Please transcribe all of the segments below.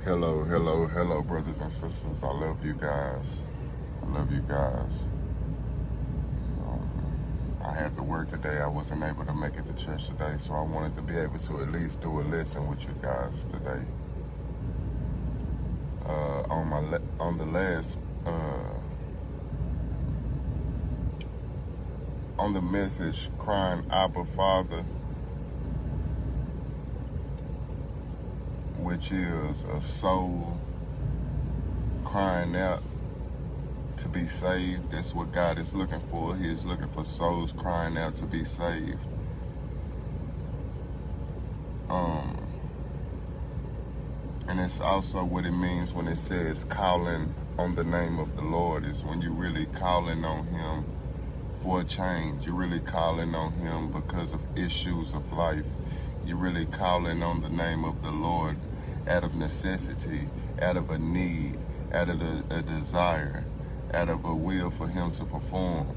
Hello, brothers and sisters. I love you guys. I had to work today. I wasn't able to make it to church today, so I wanted to be able to at least do a lesson with you guys today. On the message, crying Abba Father, which is a soul crying out to be saved. That's what God is looking for. He is looking for souls crying out to be saved. And it's also what it means when it says calling on the name of the Lord, is when you're really calling on Him for a change. You're really calling on Him because of issues of life. You're really calling on the name of the Lord out of necessity, out of a need, out of a desire, out of a will for Him to perform,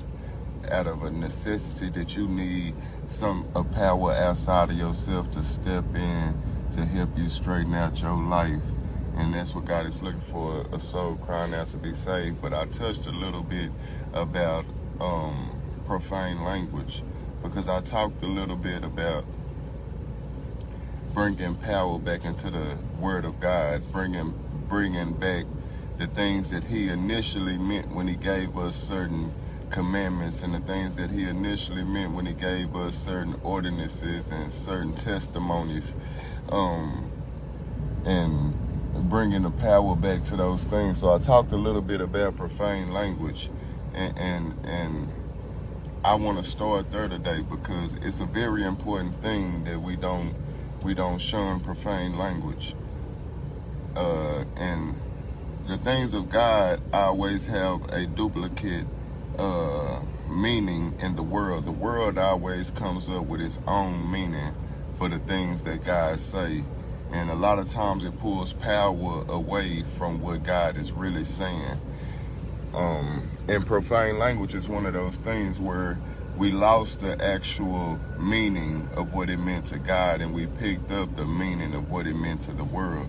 out of a necessity that you need a power outside of yourself to step in to help you straighten out your life. And that's what God is looking for, a soul crying out to be saved. But I touched a little bit about profane language, because I talked a little bit about bringing power back into the Word of God, bringing back the things that He initially meant when He gave us certain commandments, and the things that He initially meant when He gave us certain ordinances and certain testimonies, and bringing the power back to those things. So I talked a little bit about profane language, and I want to start there today, because it's a very important thing that we don't shun profane language. And the things of God always have a duplicate meaning in the world. The world always comes up with its own meaning for the things that God say. And a lot of times it pulls power away from what God is really saying. And profane language is one of those things where we lost the actual meaning of what it meant to God, and we picked up the meaning of what it meant to the world.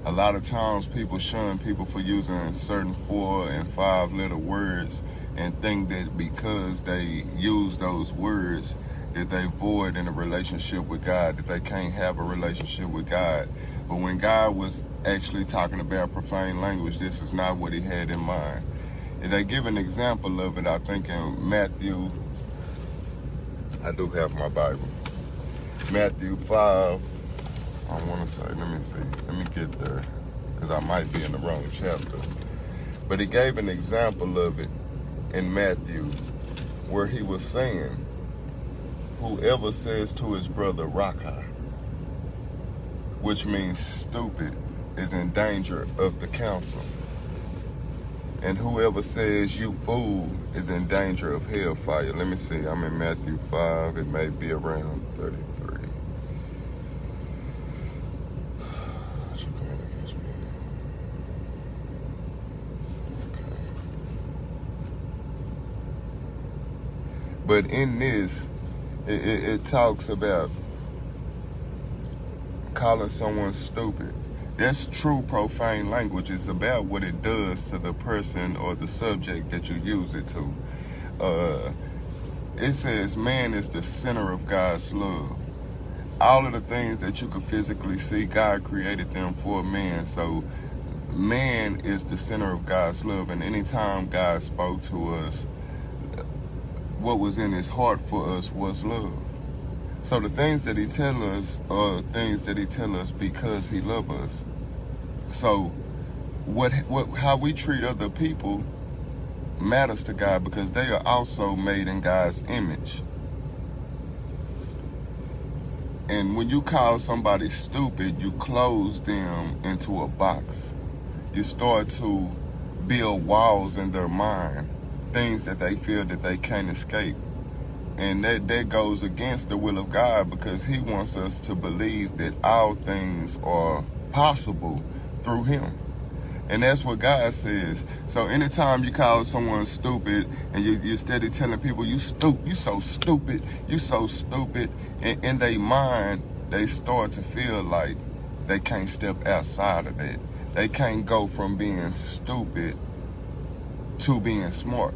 A lot of times people shun people for using certain 4 and 5 letter words, and think that because they use those words that they void in a relationship with God, that they can't have a relationship with God. But when God was actually talking about profane language, this is not what He had in mind. And they give an example of it, I think, in Matthew. I do have my Bible. Matthew 5. I want to say, let me see. Let me get there, because I might be in the wrong chapter. But He gave an example of it in Matthew, where He was saying, whoever says to his brother, Raka, which means stupid, is in danger of the council. And whoever says you fool is in danger of hellfire. Let me see, I'm in Matthew 5. It may be around 33. But in this, it talks about calling someone stupid. That's true profane language. It's about what it does to the person or the subject that you use it to. It says man is the center of God's love. All of the things that you could physically see, God created them for man. So man is the center of God's love. And anytime God spoke to us, what was in His heart for us was love. So the things that He tell us are things that He tell us because He love us. So how we treat other people matters to God, because they are also made in God's image. And when you call somebody stupid, you close them into a box. You start to build walls in their mind, things that they feel that they can't escape. And that goes against the will of God, because He wants us to believe that all things are possible through Him. And that's what God says. So anytime you call someone stupid, and you're steady telling people, you so stupid, in their mind, they start to feel like they can't step outside of that. They can't go from being stupid to being smart.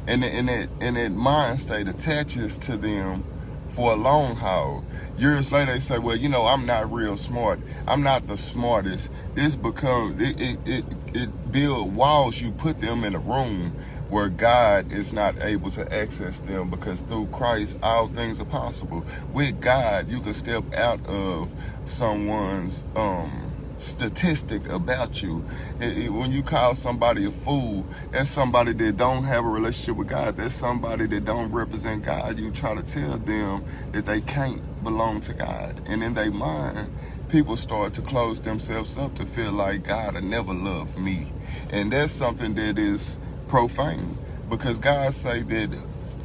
And that mind state attaches to them for a long haul. Years later, they say, well, you know, I'm not real smart. I'm not the smartest. This becomes, it build walls. You put them in a room where God is not able to access them, because through Christ, all things are possible. With God, you can step out of someone's statistic about you. When you call somebody a fool, that's somebody that don't have a relationship with God. That's somebody that don't represent God. You try to tell them that they can't belong to God, and in their mind, people start to close themselves up to feel like God will never love me. And that's something that is profane, because God say that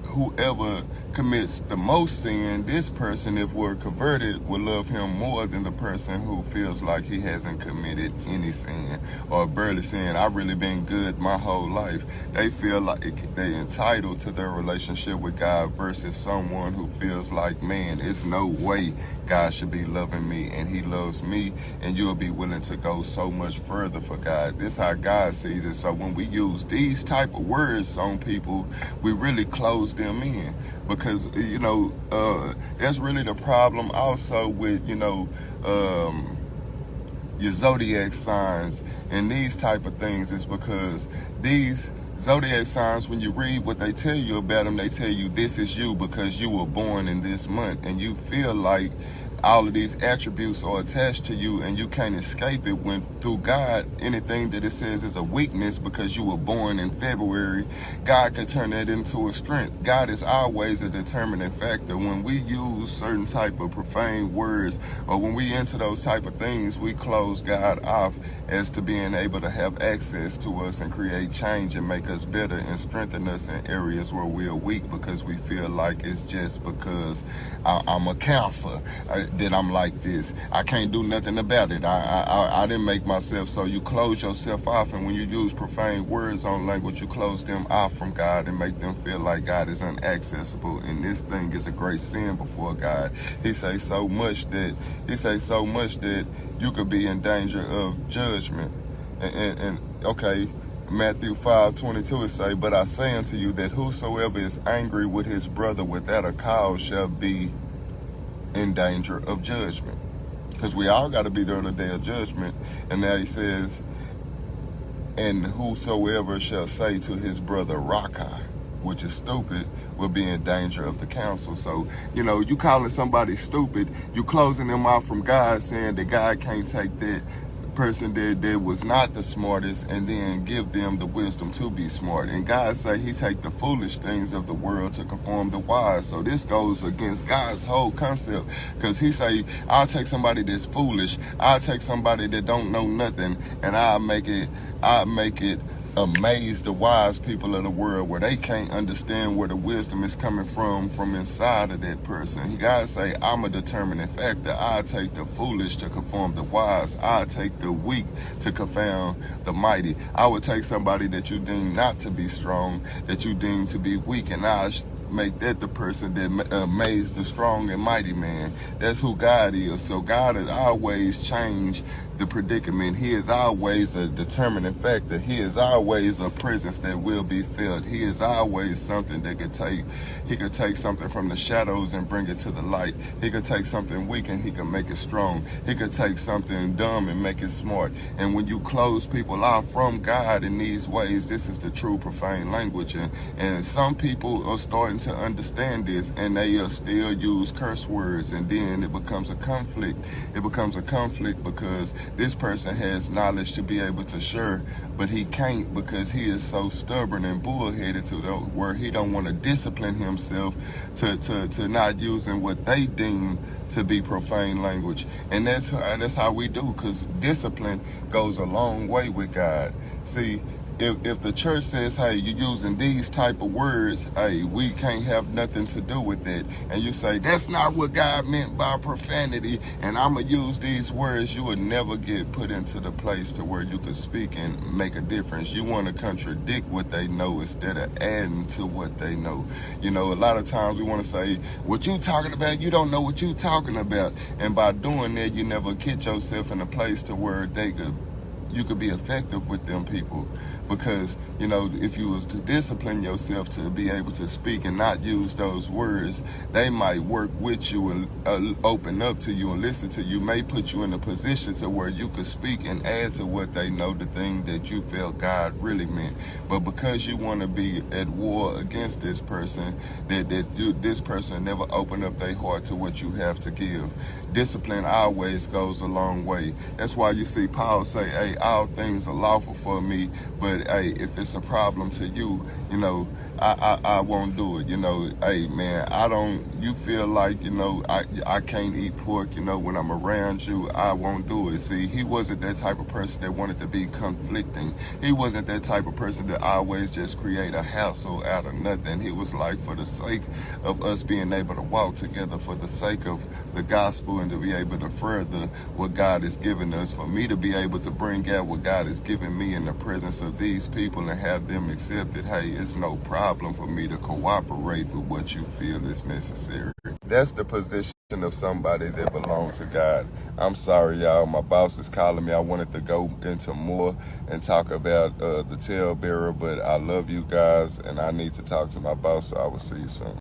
whoever commits the most sin, this person, if we're converted, will love him more than the person who feels like he hasn't committed any sin or barely sin. I've really been good my whole life. They feel like they're entitled to their relationship with God, versus someone who feels like, man, it's no way God should be loving me, and he loves me, and you'll be willing to go so much further for God. This is how God sees it. So when we use these type of words on people, we really close them in. Because, you know, that's really the problem also with, you know, your zodiac signs and these type of things, is because these zodiac signs, when you read what they tell you about them, they tell you this is you because you were born in this month, and you feel like all of these attributes are attached to you and you can't escape it, when through God, anything that it says is a weakness because you were born in February, God can turn that into a strength. God is always a determining factor. When we use certain type of profane words, or when we enter those type of things, we close God off as to being able to have access to us and create change and make us better and strengthen us in areas where we are weak, because we feel like it's just because I'm a counselor that I'm like this. I can't do nothing about it. I didn't make myself. So you close yourself off, and when you use profane words on language, you close them off from God and make them feel like God is inaccessible. And this thing is a great sin before God. He say so much that you could be in danger of judgment. And okay, Matthew 5:22 it say, but I say unto you that whosoever is angry with his brother without a cause shall be in danger of judgment. Because we all got to be there on the day of judgment. And now he says, and whosoever shall say to his brother Raka, which is stupid, will be in danger of the council. So, you know, you calling somebody stupid, you closing them off from God, saying that God can't take that person that was not the smartest and then give them the wisdom to be smart. And God say he take the foolish things of the world to conform the wise. So this goes against God's whole concept, because he say, I'll take somebody that's foolish, I'll take somebody that don't know nothing, and I'll make it amaze the wise people of the world, where they can't understand where the wisdom is coming from inside of that person. God say, I'm a determining factor. I take the foolish to conform the wise. I take the weak to confound the mighty. I would take somebody that you deem not to be strong, that you deem to be weak, and I make that the person that amazed the strong and mighty man. That's who God is. So God has always changed the predicament. He is always a determining factor. He is always a presence that will be felt. He is always something that he could take something from the shadows and bring it to the light. He could take something weak and he can make it strong. He could take something dumb and make it smart. And when you close people off from God in these ways, this is the true profane language. And some people are starting to understand this, and they still use curse words, and then it becomes a conflict. It becomes a conflict because this person has knowledge to be able to share, but he can't, because he is so stubborn and bullheaded to where he don't want to discipline himself to not using what they deem to be profane language. And that's how we do, because discipline goes a long way with God. See, if the church says, hey, you're using these type of words, hey, we can't have nothing to do with it, and you say that's not what God meant by profanity, and I'm gonna use these words, you would never get put into the place to where you could speak and make a difference. You want to contradict what they know instead of adding to what they know. You know, a lot of times we want to say, what you talking about, you don't know what you talking about, and by doing that, you never get yourself in a place to where you could be effective with them people. Because, you know, if you was to discipline yourself to be able to speak and not use those words, they might work with you and open up to you and listen to you, may put you in a position to where you could speak and add to what they know, the thing that you felt God really meant. But because you want to be at war against this person, this person never open up their heart to what you have to give. Discipline always goes a long way. That's why you see Paul say, hey, all things are lawful for me, but hey, if it's a problem to you, you know, I won't do it. You know, hey man, you feel like, you know, I can't eat pork, you know, when I'm around you, I won't do it. See, he wasn't that type of person that wanted to be conflicting. He wasn't that type of person that always just create a hassle out of nothing. He was like, for the sake of us being able to walk together, for the sake of the gospel, and to be able to further what God has given us, for me to be able to bring out what God has given me in the presence of these people and have them accept it. Hey, it's no problem for me to cooperate with what you feel is necessary. That's the position of somebody that belongs to God. I'm sorry, y'all. My boss is calling me. I wanted to go into more and talk about the talebearer, but I love you guys, and I need to talk to my boss, so I will see you soon.